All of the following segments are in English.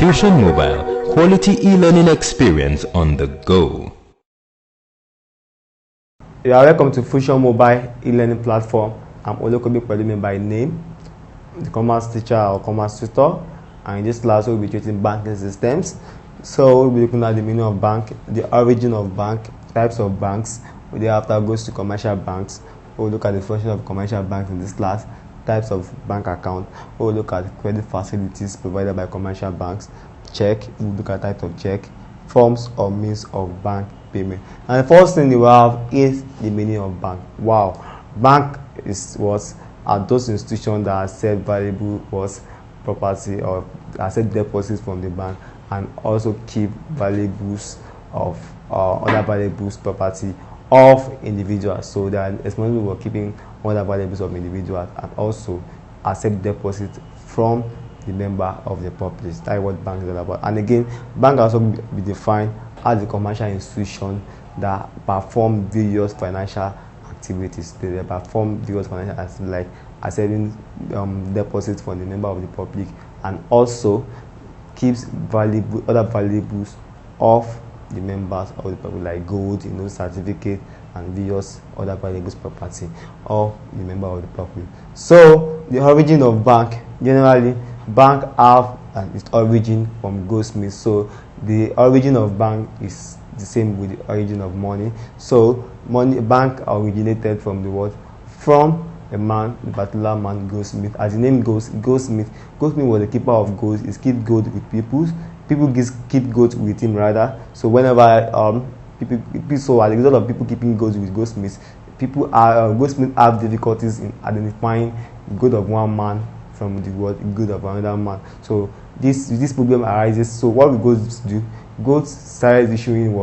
Fusion Mobile, quality e-learning experience on the go. You are welcome to Fusion Mobile e-learning platform. I'm Olokobi Pelumi by name, the commerce teacher or commerce tutor, and in this class we'll be treating banking systems. So we'll be looking at the meaning of bank, the origin of bank, types of banks. Thereafter goes to commercial banks. We'll look at the function of commercial banks in this class, types of bank account. We'll look at credit facilities provided by commercial banks, check. We'll look at types of check, forms or means of bank payment. And the first thing we will have is the meaning of bank. Wow, bank are those institutions that accept valuable property or accept deposits from the bank and also keep valuables of other valuables property of individuals. So they are responsible for keeping other valuables of individuals and also accept deposits from the member of the public. That is what bank is all about. And again, bank also be defined as a commercial institution that perform various financial activities. They perform various financial activities like accepting deposits from the member of the public and also keeps other valuables of the members of the public like gold, certificate and various other valuables property of the member of the public. So the origin of bank, generally bank have its origin from goldsmith. So the origin of bank is the same with the origin of money. So bank originated from the word from a man, a particular man, goldsmith. As the name goes, goldsmith was the keeper of gold. He keep gold with people keep gold with him rather. So whenever so as a result of people keeping gold with goldsmiths, goldsmiths have difficulties in identifying the gold of one man from the gold of another man. So this problem arises. So what we go to do, gold started issuing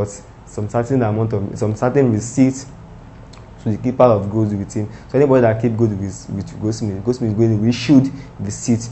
some certain receipts to the keeper of gold with him. So anybody that keep gold with goldsmith is going to issue receipt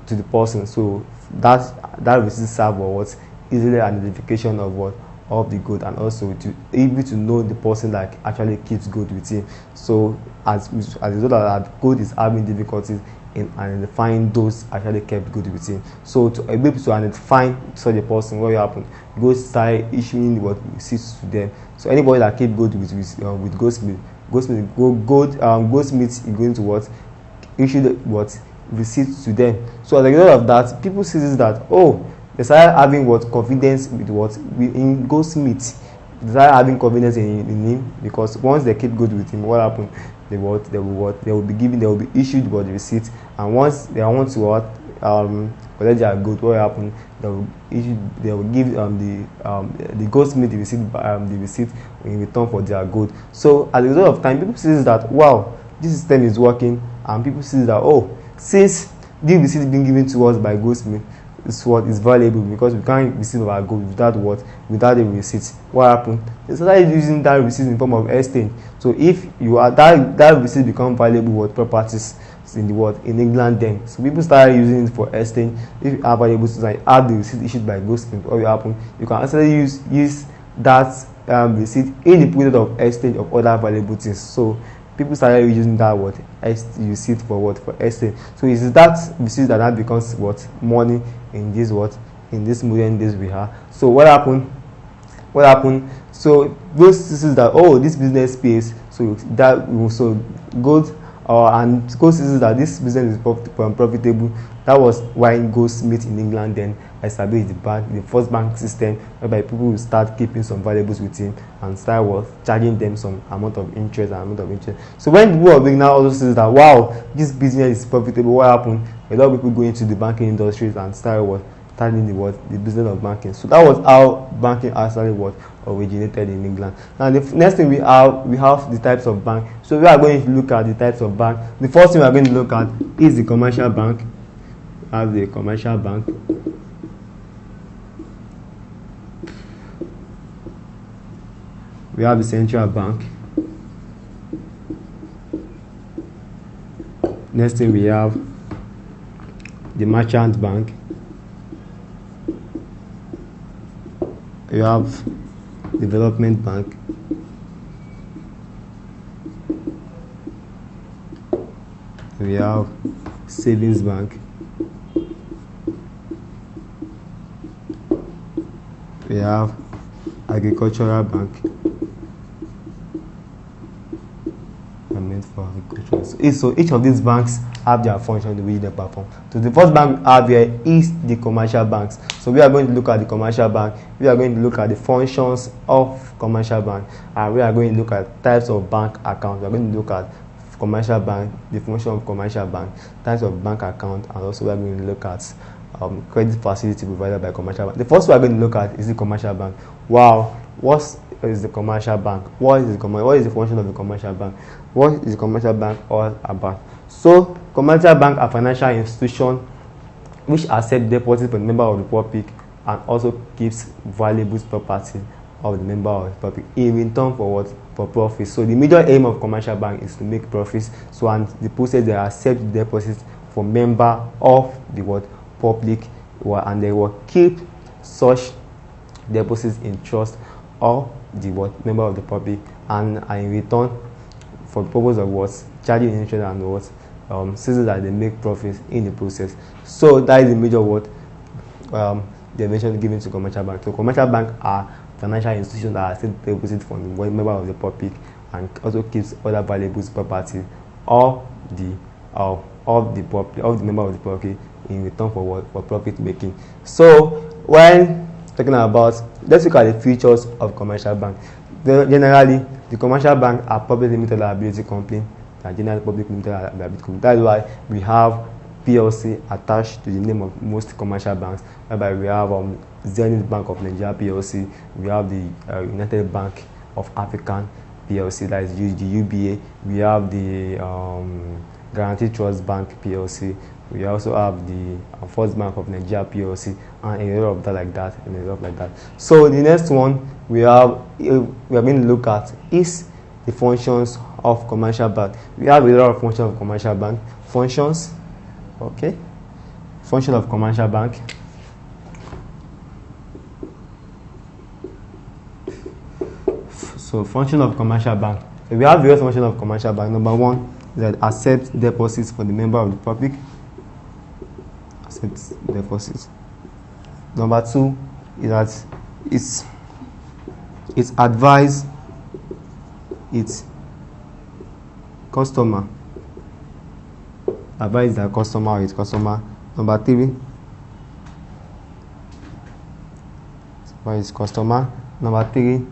to the person. So that receipt serve for easily identification of the gold and also to able to know the person that actually keeps gold with him. So as a result of that, gold is having difficulties in identifying those actually kept gold with him. So to be able to identify such a person, what will happen? Gold start issuing receipts to them. So anybody that keep gold with goldsmith is going to issue receipts to them. So as a result of that, people see that they start having confidence in goldsmith. They start having confidence in him because once they keep gold with him, what happens? They will be issued the receipt, and once they want to collect their gold, what will happen? They will give the goldsmith the receipt in return for their gold. So as a result of time, people see that wow, this system is working, and people see that since this receipt is being given to us by goldsmith, is valuable because we can't receive our gold without the receipt. What happened? They started using that receipt in form of exchange. So if you are that receipt become valuable properties in England then. So people started using it for exchange. If you are valuable to have the receipt issued by goldsmith, what will happen? You can actually use that receipt in the period of exchange of other valuable things. So people started using that receipt for exchange. So it's that receipt that becomes money in this modern days we have. So what happened? So those is that this business pays. So gold and gold is that this business is profitable. That was why goldsmith in England then established the first bank system whereby people will start keeping some valuables with him and start charging them some amount of interest. So when the people now also says that wow, this business is profitable, what happened? A lot of people go into the banking industries and starting the business of banking. So that was how banking actually originated in England. Now the next thing we have the types of bank. So we are going to look at the types of bank. The first thing we are going to look at is the commercial bank. Have the commercial bank. We have the central bank. Next thing we have the merchant bank. We have development bank. We have savings bank. we have agricultural bank. For agriculture. So each of these banks have their function which they perform. So the first bank we have here is the commercial banks. So we are going to look at the commercial bank. We are going to look at the functions of commercial bank, and we are going to look at types of bank accounts. We are going to look at commercial bank, the function of commercial bank, types of bank account, and also we are going to look at credit facility provided by commercial bank. The first we are going to look at is the commercial bank. Wow, what is the commercial bank? What is the function of the commercial bank? What is the commercial bank all about? So commercial bank are financial institutions which accept deposits from the member of the public and also keeps valuable property of the member of the public in return for what? For profit. So the major aim of commercial bank is to make profits. So and the process they accept deposits from member of the what? Public, and they will keep such deposits in trust of the what? Member of the public, and in return for the purpose of what? Charging interest and what? Since that they make profits in the process. So that is the major what? Definition given to commercial bank. So commercial bank are financial institutions that accept deposits from the member of the public and also keeps other valuable property of the member of the public in return for what? For profit making. So when talking about, let's look at the features of commercial bank. Generally, the commercial bank are public limited liability company and general public limited liability company. That's why we have PLC attached to the name of most commercial banks. Whereby we have Zenith Bank of Nigeria PLC, we have the United Bank of African PLC, that is the UBA. We have the Guaranteed Trust Bank PLC. We also have the First Bank of Nigeria PLC, and a lot of that like that, and a lot like that. So the next one we are going to look at is the functions of commercial bank. We have a lot of functions of commercial bank. Functions, okay. Function of commercial bank. So function of commercial bank. So we have various functions of commercial bank. Number one is that accept deposits for the member of the public. Accept deposits. Number two is that it's advise its customer. Advise the customer or its customer. Number three, advise its customer. Number three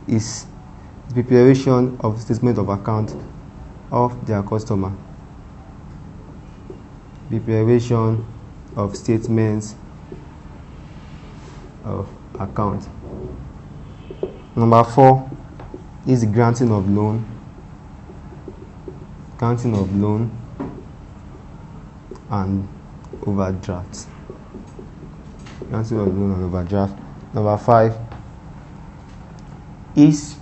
is the preparation of statement of account of their customer. Preparation of statements of account. Number four is the granting of loan. Granting of loan and overdraft. Granting of loan and overdraft. Number five is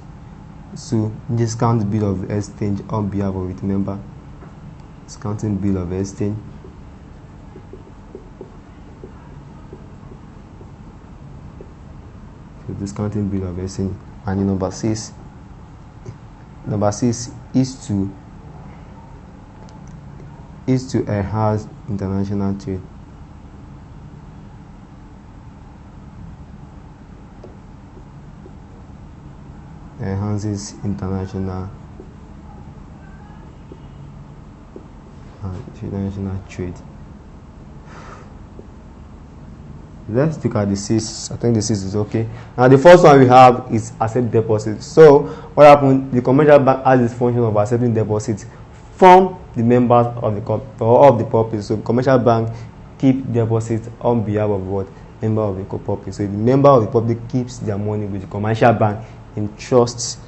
to discount bill of exchange on behalf of its member. Discounting bill of exchange. So discounting bill of exchange. And number six is to enhance international trade. Enhances international trade. Let's look at the six. I think the six is okay. Now the first one we have is accept deposits. So what happened? The commercial bank has this function of accepting deposits from the members of the public. So commercial bank keep deposits on behalf of what? Member of the public. So the member of the public keeps their money with the commercial bank in trust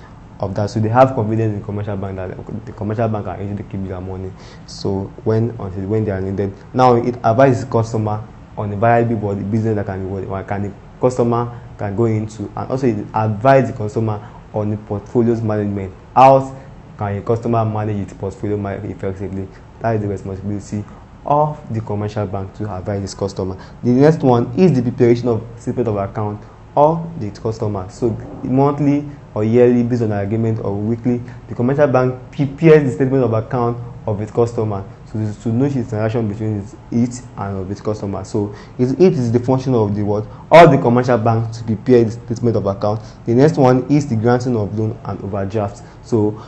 of that. So they have confidence in the commercial bank that the commercial bank are able to keep their money. So until when they are needed. Now it advises customer on a viable business that the customer can go into, and also it advises the customer on the portfolio's management. How can a customer manage its portfolio effectively? That is the responsibility of the commercial bank to advise its customer. The next one is the preparation of statement of account of the customer. So monthly or yearly, based on an agreement, or weekly, the commercial bank prepares the statement of account of its customer. to know the interaction between it and its customer. So it is the function of the what all the commercial banks to prepare the statement of account. The next one is the granting of loan and overdraft. So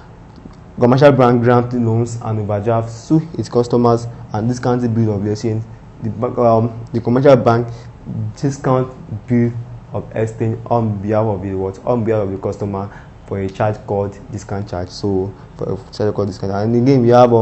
commercial bank granting loans and overdrafts to its customers and discounting bill of exchange. The commercial bank discount bill of exchange on behalf of the customer for a charge called discount charge. So for a charge called discount, and again we have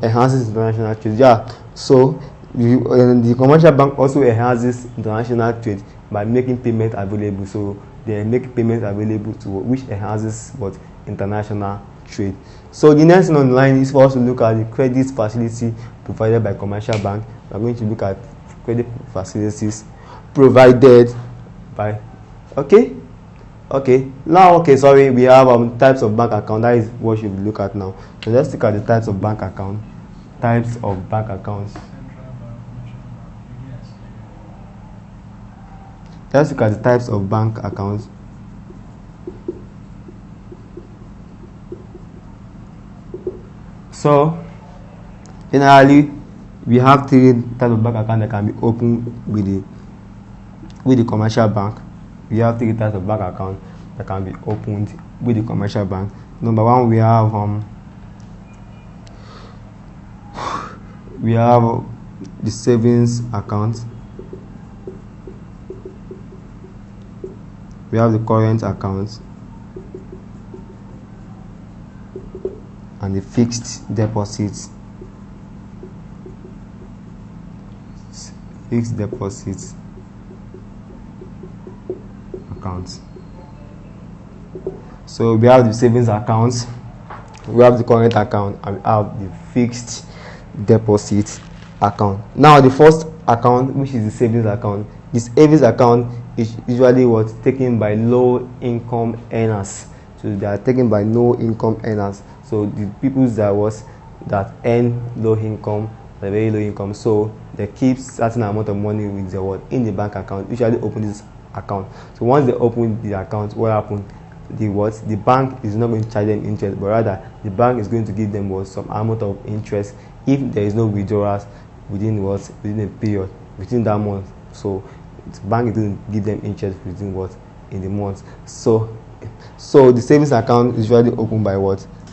enhances international trade. Yeah, so the commercial bank also enhances international trade by making payment available. So they make payment available to which enhances what international trade. So the next thing on the line is for us to look at the credit facility provided by commercial bank. We are going to look at credit facilities provided by we have types of bank account. That is what you look at now. So let's look at the types of bank account. Types of bank accounts. Let's look at the types of bank accounts. So generally we have three types of bank account that can be opened with the commercial bank. We have three types of bank account that can be opened with the commercial bank. Number one, we have the savings account. We have the current account and the fixed deposits. Fixed deposits accounts. So we have the savings accounts, we have the current account, and we have the fixed deposit account. Now the first account, which is the savings account, this savings account is usually taken by low income earners. So they are taken by low income earners. So the people that earn low income, very low income, so they keep certain amount of money with their in the bank account. Usually open this account. So once they open the account, what happens? The bank is not going to charge them interest, but rather the bank is going to give them some amount of interest if there is no withdrawals within a period within that month. So the bank is going to give them interest within in the month. So the savings account is usually opened by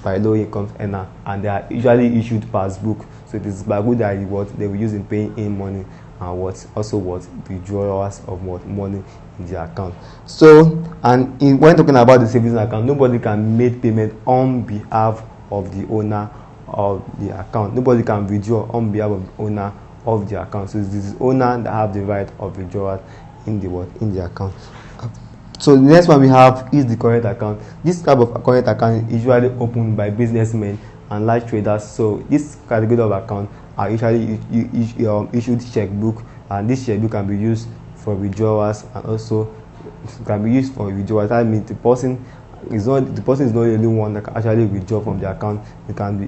by low income earner, and they are usually issued passbook. So it is barcode that they will use in paying in money and withdrawals of money in the account. So when talking about the savings account, nobody can make payment on behalf of the owner of the account. Nobody can withdraw on behalf of the owner of the account. So this is owner that have the right of withdrawal in the account. So the next one we have is the current account. This type of current account is usually opened by businessmen and large traders. So this category of account are usually issued checkbook, and this checkbook can be used for withdrawals and also can be used for withdrawals. That means the person is not the only one that can actually withdraw from the account. It can be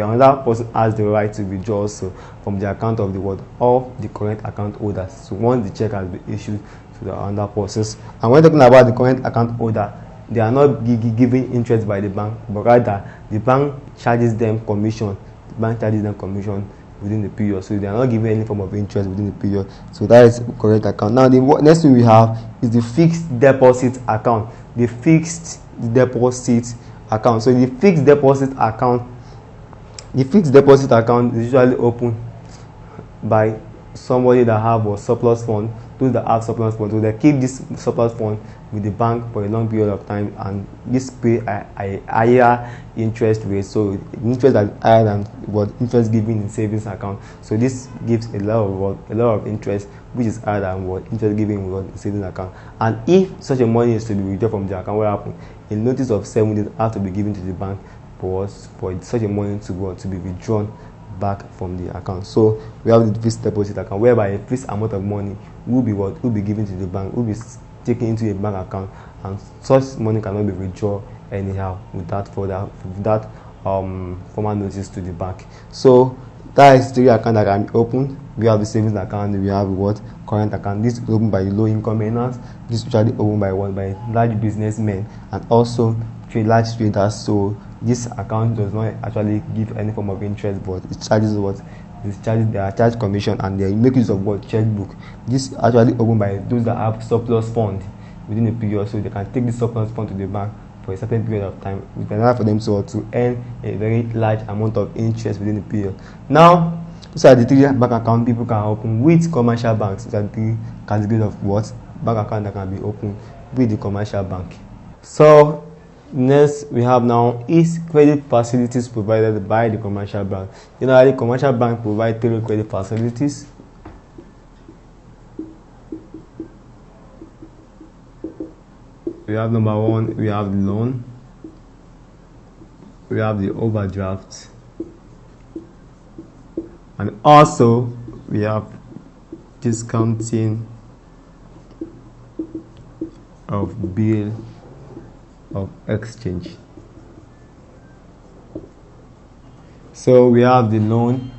another person has the right to withdraw also from the account of the current account holders. So once the check has been issued to the another process. And when talking about the current account holder, they are not given interest by the bank, but rather the bank charges them commission. The bank charges them commission within the period, so they are not given any form of interest within the period. So that is correct account. Now the next thing we have is the fixed deposit account. The fixed deposit account. So the fixed deposit account is usually opened by somebody that have a surplus fund. Those that have surplus fund, so they keep this surplus fund with the bank for a long period of time, and this pay a higher interest rate. So interest that is higher than what interest given in savings account. So this gives a lot of interest, which is higher than what interest given in savings account. And if such a money is to be withdrawn from the account, what happens? A notice of 7 days have to be given to the bank for such a money to be withdrawn back from the account. So we have the fixed deposit account, whereby a fixed amount of money will be given to the bank, will be taken into a bank account, and such money cannot be withdrawn anyhow without formal notice to the bank. So that is three accounts that can be opened. We have the savings account, we have current account. This is opened by low income earners. This is usually opened by large businessmen and also large traders. So this account does not actually give any form of interest, but it charges what? It's charges, they are charged commission, and they make use of what? Checkbook. This is actually opened by those that have surplus fund within a period, so they can take this surplus fund to the bank for a certain period of time, in order for them to earn a very large amount of interest within the period. Now, these are the 3 bank accounts people can open with commercial banks. These are the 3 categories of what? Bank account that can be opened with the commercial bank. So next we have now is credit facilities provided by the commercial bank. Generally, commercial bank provide 3 credit facilities. We have number 1, we have the loan, we have the overdraft, and also we have discounting of bill of exchange. So we have the loan,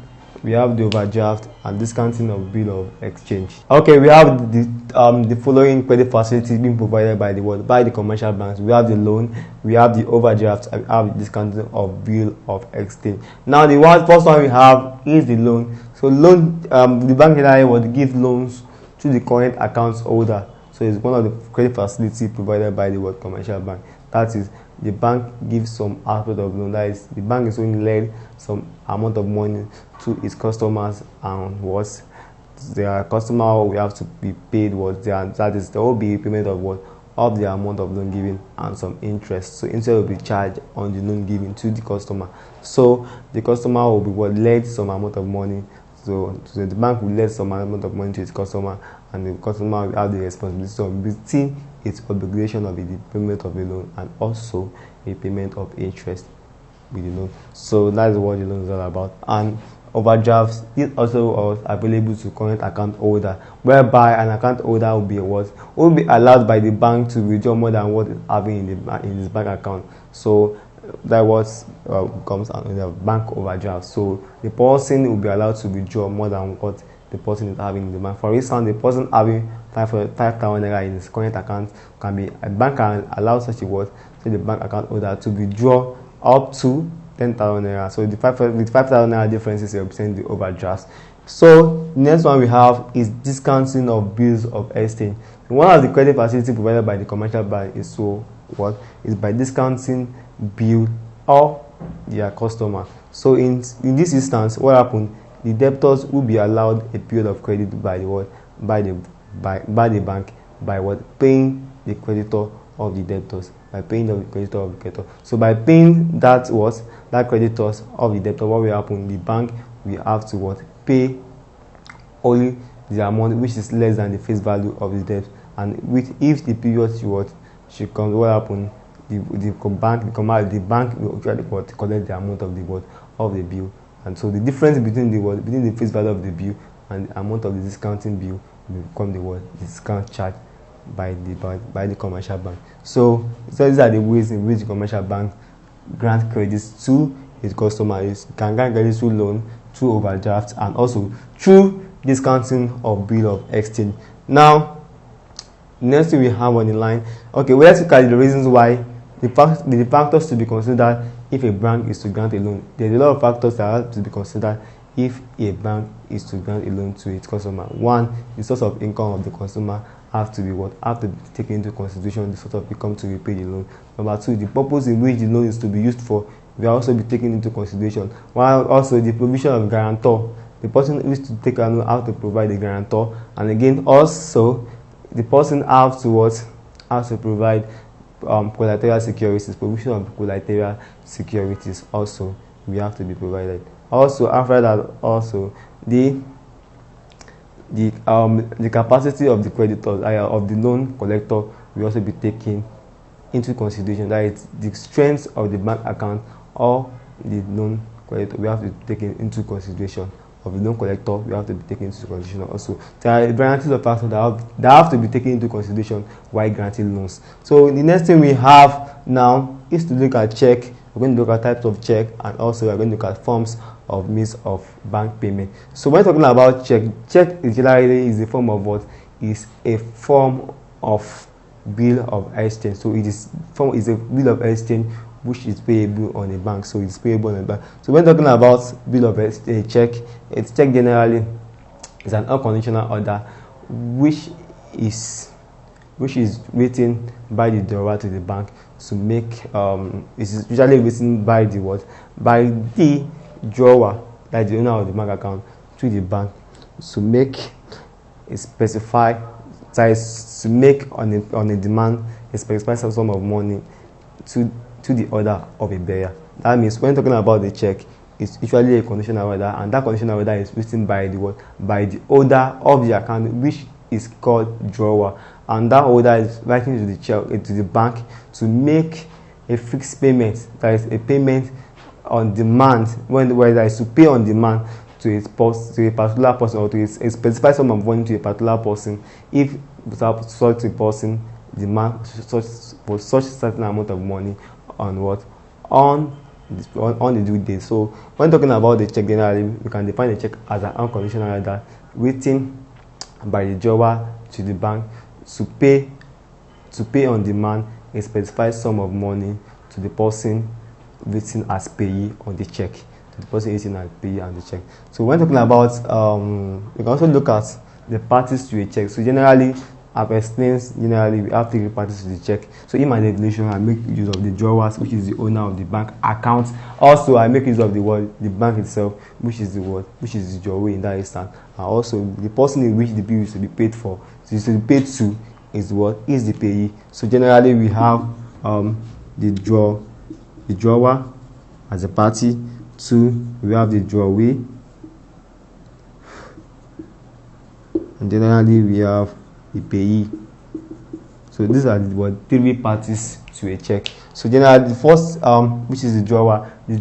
we have the overdraft, and discounting of bill of exchange. Okay, we have the following credit facilities being provided by the commercial banks. We have the loan, we have the overdraft, and we have the discounting of bill of exchange. Now the first one we have is the loan. So loan, the bank generally would give loans to the current account holder. So it's one of the credit facilities provided by the commercial bank. That is, the bank gives some aspect of loan. That is, the bank is only lend some amount of money to its customers, and what their customer will have to be paid that is, there will be a payment of what? Of the amount of loan given and some interest. So interest will be charged on the loan given to the customer. So the customer will be lend some amount of money. So the bank will lend some amount of money to its customer, and the customer will have the responsibility of meeting its obligation of the payment of the loan, and also a payment of interest with the loan. So that is what the loan is all about. And overdrafts is also available to current account holder, whereby an account holder will be allowed by the bank to withdraw more than what is having in his bank account. So that was comes under bank overdraft. So the person will be allowed to withdraw more than what the person is having in the bank. For instance, the person having 5,000 naira in his current account, a bank can allow such the bank account holder to withdraw up to 10,000 naira. So the 5,000 naira difference is representing the overdraft. So the next one we have is discounting of bills of exchange. One of the credit facilities provided by the commercial bank is by discounting bill of their customer. So in this instance, what happened? The debtors will be allowed a period of credit by the bank by paying the creditor of the debtors, by paying the creditor of the creditor. So by paying that creditors of the debtor, what will happen? The bank will have to pay only the amount which is less than the face value of the debt, and if the period should come, what happen? The bank will actually collect the amount of the bill, and so the difference between the face value of the bill and the amount of the discounting bill will become the discount charge by the commercial bank. So these are the ways in which the commercial bank grant credits to its customers. It can grant credits through loan, through overdraft, and also through discounting of bill of exchange. Now, next thing we have on the line. Okay, let's look at the reasons why the factors to be considered if a bank is to grant a loan. There's a lot of factors that have to be considered if a bank is to grant a loan to its customer. One, the source of income of the consumer have to be taken into consideration, the source of income to repay the loan. Number two, the purpose in which the loan is to be used for will also be taken into consideration. While also the provision of guarantor, the person who is to take a loan have to provide a guarantor, and again also the person has to provide collateral securities. Provision of collateral securities also we have to be provided. Also, after that, also the capacity of the creditors, of the loan collector, will also be taken into consideration. That is, the strength of the bank account or the loan collector, we have to take into consideration. Of the loan collector, we have to be taken into consideration also. There are varieties of factors that have to be taken into consideration while granting loans. So the next thing we have now is to look at check. We're going to look at types of check, and also we're going to look at forms of means of bank payment. So when talking about check generally is a form of is a form of bill of exchange. So it is a bill of exchange which is payable on a bank. So it's payable on a bank. So when talking about bill of a check, a check generally is an unconditional order which is written by the drawer to the bank to make it is usually written by the what? By the drawer, like the owner of the bank account, to the bank to make a specified size, to make on a demand a specified sum of money to the order of a bearer. That means when talking about the check, it's usually a conditional order, and that conditional order is written by the what? By the holder of the account, which is called drawer, and that holder is writing to the check to the bank to make a fixed payment, that is a payment on demand, where that is to pay on demand to a particular person, or to a specified sum of money to a particular person, if such a person demand for such certain amount of money on what? On the due date. So when talking about the check generally, we can define the check as an unconditional order written by the drawer to the bank to pay on demand a specified sum of money to the person written as payee on the check. To the person written as payee on the check. So when talking about we can also look at the parties to a check. So generally, I've explained generally we have three parties to the check. So in my definition, I make use of the drawers, which is the owner of the bank account. Also, I make use of the bank itself, which is the drawer in that instance. And also the person in which the bill is to be paid for, so to be paid to, is the payee. So generally we have the drawer as a party. 2, we have the drawee, and generally we have the payee. So these are the three parties to a check. So generally the first which is the drawer is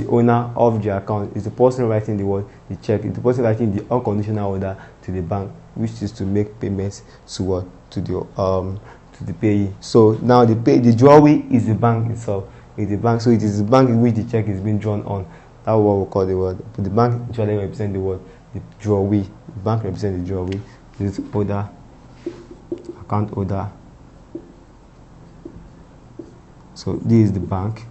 the owner of the account, is the person writing the check, is the person writing the unconditional order to the bank, which is to make payments to the payee. So now the drawee is the bank itself. Is the bank, so it is the bank in which the check is being drawn on. That's what we call the word. But the bank usually represents the drawee. The bank represents the drawee. This order, account order. So this is the bank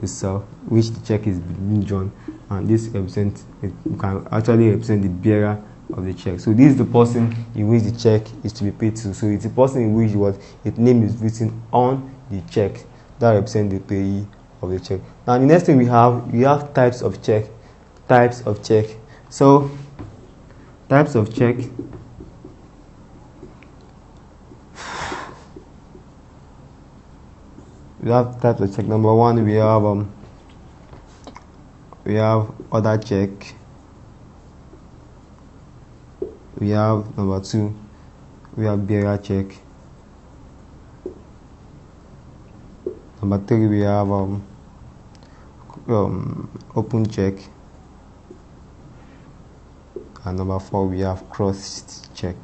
itself, which the check is being drawn, and this represents, it can actually represent the bearer of the check. So this is the person in which the check is to be paid to. So it's the person in which its name is written on the check. That represents the payee of the check. Now the next thing we have types of check. Types of check. So types of check. We have types of check. Number 1, we have order check. We have number 2, we have bearer check. Number 3, we have open check, and number 4, we have crossed check.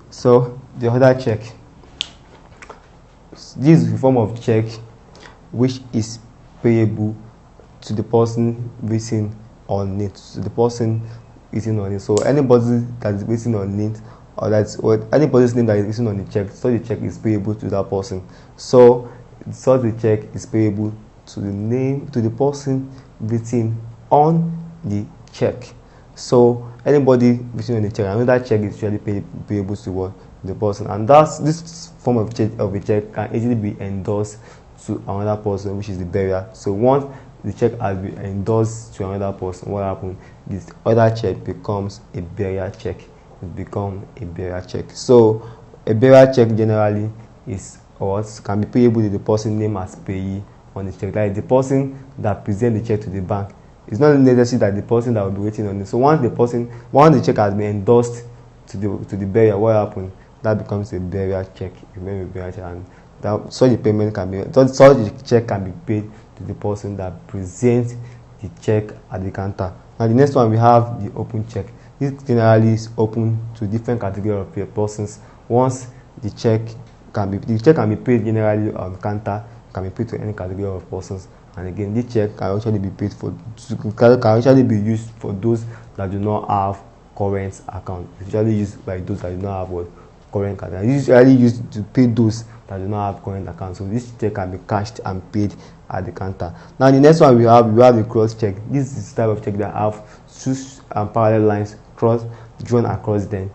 So the order check, this is a form of check which is payable to the person written on it. To the person written on it. So anybody that is written on it, or anybody's name that is written on the check, so the check is payable to that person. So the check is payable to the person written on the check. So anybody written on the check, another check is usually payable to the person, and this form of a check can easily be endorsed to another person, which is the bearer. So once the check has been endorsed to another person, what happens? This other check becomes a bearer check. It becomes a bearer check. So a bearer check generally is can be payable to the person named as payee on the check, like the person that presents the check to the bank. It's not necessary that the person that will be waiting on it. So once the check has been endorsed to the bearer, what happens? That becomes a bearer check. And such the check can be paid to the person that presents the check at the counter. Now the next one, we have the open check. This generally is open to different categories of persons. Once the check can be paid generally on counter, can be paid to any category of persons. And again, this check can actually be used for those that do not have current account. It's usually used by those that do not have current account. It's usually used to pay those that do not have current account. So this check can be cashed and paid at the counter. Now the next one we have the cross check. This is the type of check that have two parallel lines drawn across them.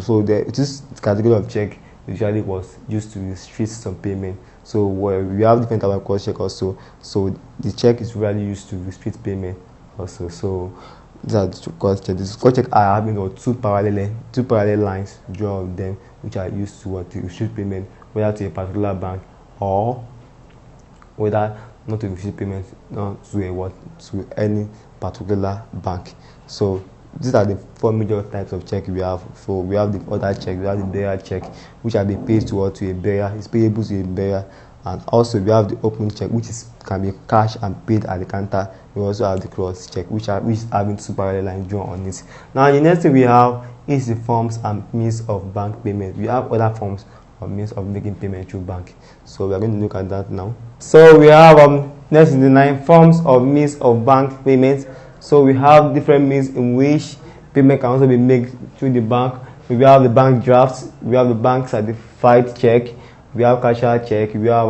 So this category of check usually was used to restrict some payment. So we have different type of cross check also. So the check is really used to restrict payment also. So these are the cross check. This cross check are having two parallel lines drawn of them, which are used to restrict payment, whether to a particular bank or whether not to restrict payment to any particular bank. So these are the four major types of check we have. So we have the other check, we have the bearer check, which are being paid to a bearer, it's payable to a bearer, and also we have the open check, which can be cash and paid at the counter. We also have the cross check, which is having two parallel lines drawn on it. Now the next thing we have is the forms and means of bank payment. We have other forms or means of making payment through bank. So we are going to look at that now. So we have next is the 9 forms of means of bank payment. So we have different means in which payment can also be made through the bank. We have the bank drafts, we have the bank certified check, we have cashier check, we have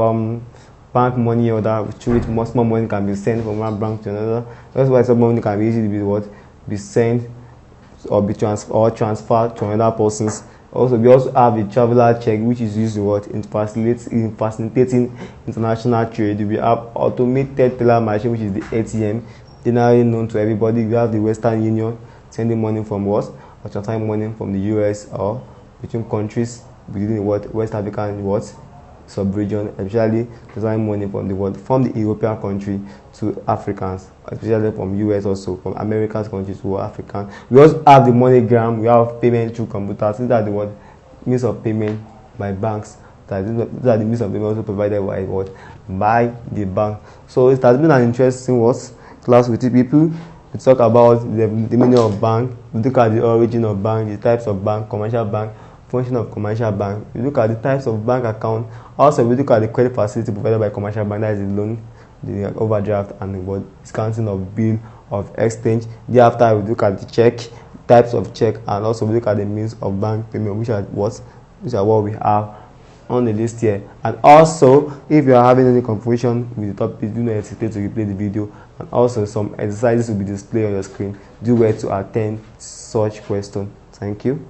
bank money order, through which more small money can be sent from one bank to another. That's why some money can be easily be sent or be transferred to another person's. Also, we also have the traveler check, which is used in facilitating international trade. We have automated teller machine, which is the ATM, generally known to everybody. We have the Western Union, sending money from us or transferring money from the US or between countries within the West African sub-region, especially transferring money from the European country to Africans, especially from US, also from American countries to African. We also have the MoneyGram. We have payment through computers. These are the means of payment by banks. These are the means of payment also provided by the bank. So it has been an interesting class with you people. We talk about the meaning of bank, we look at the origin of bank, the types of bank, commercial bank, function of commercial bank, we look at the types of bank account. Also we look at the credit facility provided by commercial bank, that is the loan, the overdraft, and the discounting of bill of exchange. Thereafter we look at the check, types of check, and also we look at the means of bank payment, which are what we have on the list here. And also, if you are having any confusion with the topic, do not hesitate to replay the video, and also some exercises will be displayed on your screen. Do well to attend such questions. Thank you.